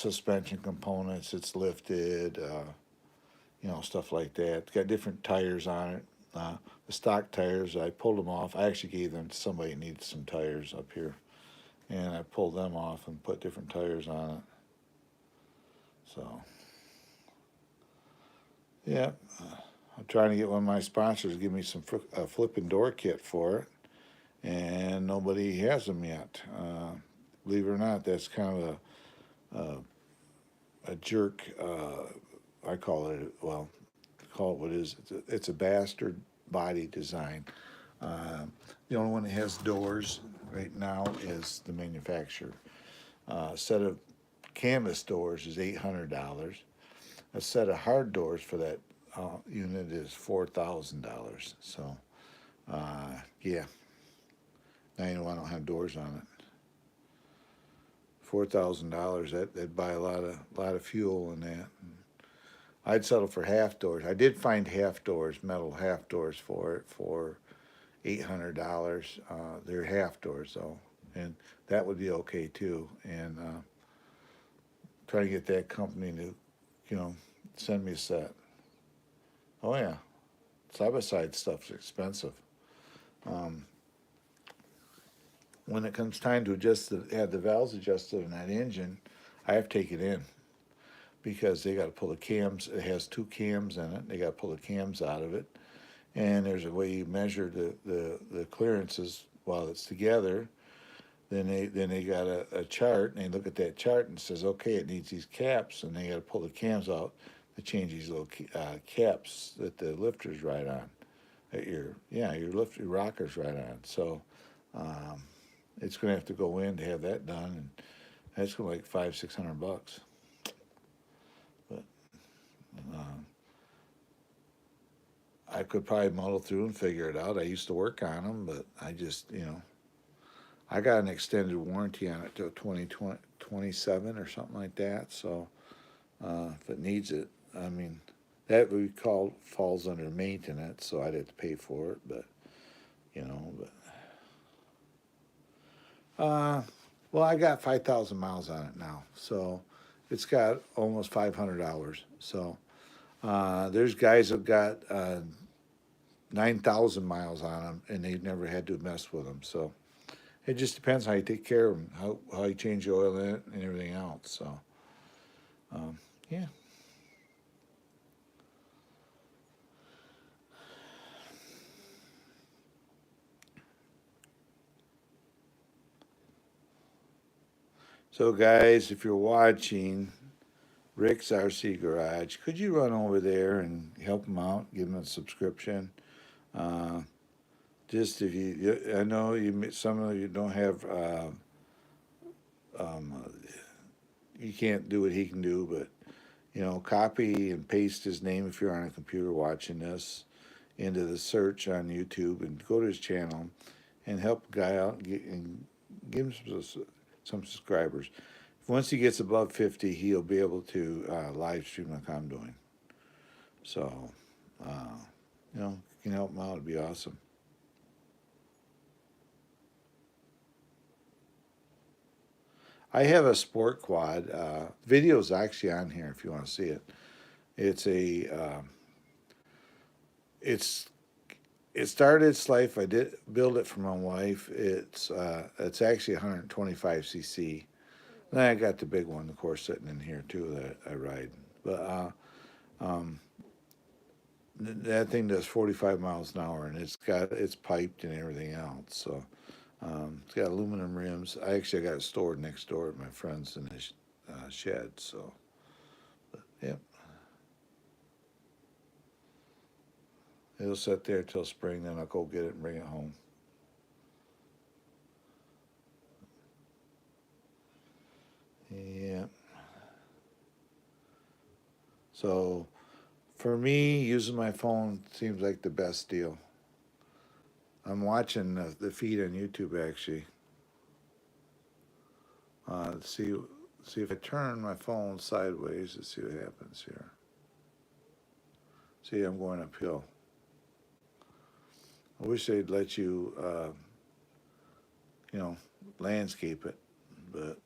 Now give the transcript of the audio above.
suspension components. It's lifted, you know, stuff like that. It's got different tires on it. The stock tires, I pulled them off. I actually gave them to somebody who needs some tires up here, and I pulled them off and put different tires on it. So, yeah, I'm trying to get one of my sponsors to give me some flipping door kit for it, and nobody has them yet. Believe it or not, that's kind of a jerk. I call it, well, call it what it is. It's a bastard body design. Uh, the only one that has doors right now is the manufacturer. A set of canvas doors is $800. A set of hard doors for that unit is $4,000. So, yeah, now you know I don't have doors on it. $4,000. That'd buy a lot of fuel in that. I'd settle for half doors. I did find half doors, metal half doors for it for $800. They're half doors though, and that would be okay too. And try to get that company to, you know, send me a set. Oh yeah, side by side stuff's expensive. Um, when it comes time to have the valves adjusted in that engine, I have to take it in because they got to pull the cams. It has two cams in it. They got to pull the cams out of it, and there's a way you measure the clearances while it's together. Then they got a chart, and they look at that chart and says, okay, it needs these caps, and they got to pull the cams out to change these little caps that the lifters ride on. That your rockers ride on. So um, it's going to have to go in to have that done, and that's going to like $500-600. But uh, I could probably muddle through and figure it out. I used to work on them, but I just, you know, I got an extended warranty on it till 2027 or something like that. So if it needs it, I mean, that we call falls under maintenance, so I'd have to pay for it. But you know, well, I got 5,000 miles on it now, so it's got almost 500 hours. So there's guys that got 9,000 miles on them, and they've never had to mess with them. So it just depends how you take care of them, how you change the oil in it, and everything else. So, yeah. So, guys, if you're watching Rick's RC Garage, could you run over there and help him out, give him a subscription? Uh, just if I know some of you don't have, um, you can't do what he can do, but you know, copy and paste his name if you're on a computer watching this into the search on YouTube and go to his channel and help a guy out and give him some subscribers. Once he gets above 50, he'll be able to live stream like I'm doing. So, uh, you know, if you can help him out, it'd be awesome. I have a sport quad. Video's actually on here if you want to see it. It's a it's it started its life. I did build it for my wife. It's actually 125 cc. Then I got the big one, of course, sitting in here too that I ride. But um, that thing does 45 miles an hour, and it's piped and everything else. So it's got aluminum rims. I got it stored next door at my friend's in his shed. So yeah, it'll sit there till spring. Then I'll go get it and bring it home. Yeah. So for me, using my phone seems like the best deal. I'm watching the feed on YouTube actually. See if I turn my phone sideways. Let's see what happens here. See, I'm going uphill. I wish they'd let you, you know, landscape it, but